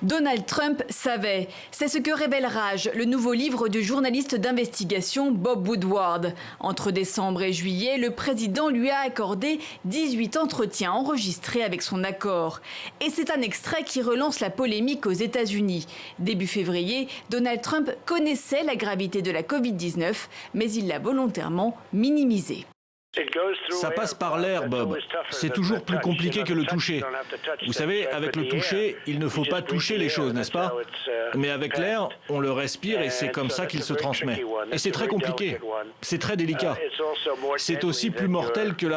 Donald Trump savait. C'est ce que révèle Rage, le nouveau livre du journaliste d'investigation Bob Woodward. Entre décembre et juillet, le président lui a accordé 18 entretiens enregistrés avec son accord. Et c'est un extrait qui relance la polémique aux États-Unis. Début février, Donald Trump connaissait la gravité de la Covid-19, mais il l'a volontairement minimisée. Ça passe par l'air, Bob. C'est toujours plus compliqué que le toucher. Vous savez, avec le toucher, il ne faut pas toucher les choses, n'est-ce pas? Mais avec l'air, on le respire et c'est comme ça qu'il se transmet. Et c'est très compliqué. C'est très délicat. C'est aussi plus mortel que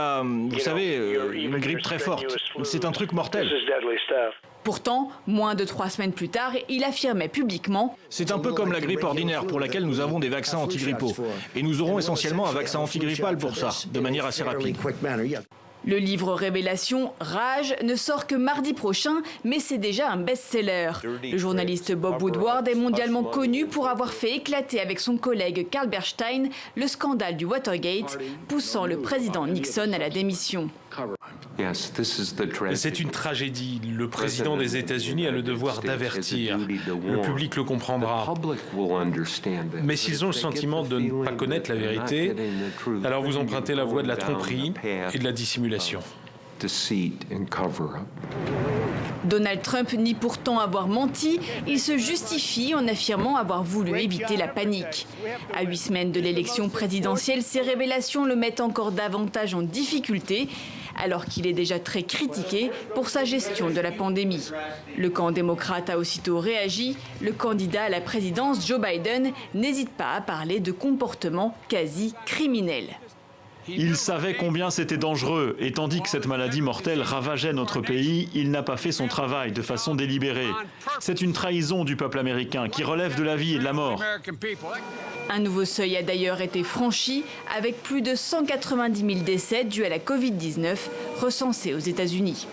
vous savez, une grippe très forte. C'est un truc mortel. Pourtant, moins de 3 semaines plus tard, il affirmait publiquement « C'est un peu comme la grippe ordinaire pour laquelle nous avons des vaccins antigrippaux. Et nous aurons essentiellement un vaccin antigrippal pour ça, de manière assez rapide. » Le livre Révélation, Rage, ne sort que mardi prochain, mais c'est déjà un best-seller. Le journaliste Bob Woodward est mondialement connu pour avoir fait éclater avec son collègue Carl Bernstein le scandale du Watergate, poussant le président Nixon à la démission. C'est une tragédie. Le président des États-Unis a le devoir d'avertir. Le public le comprendra. Mais s'ils ont le sentiment de ne pas connaître la vérité, alors vous empruntez la voie de la tromperie et de la dissimulation. Donald Trump nie pourtant avoir menti. Il se justifie en affirmant avoir voulu éviter la panique. À 8 semaines de l'élection présidentielle, ces révélations le mettent encore davantage en difficulté, alors qu'il est déjà très critiqué pour sa gestion de la pandémie. Le camp démocrate a aussitôt réagi. Le candidat à la présidence, Joe Biden, n'hésite pas à parler de comportements quasi criminels. Il savait combien c'était dangereux, et tandis que cette maladie mortelle ravageait notre pays, il n'a pas fait son travail de façon délibérée. C'est une trahison du peuple américain qui relève de la vie et de la mort. Un nouveau seuil a d'ailleurs été franchi, avec plus de 190 000 décès dus à la Covid-19 recensés aux États-Unis.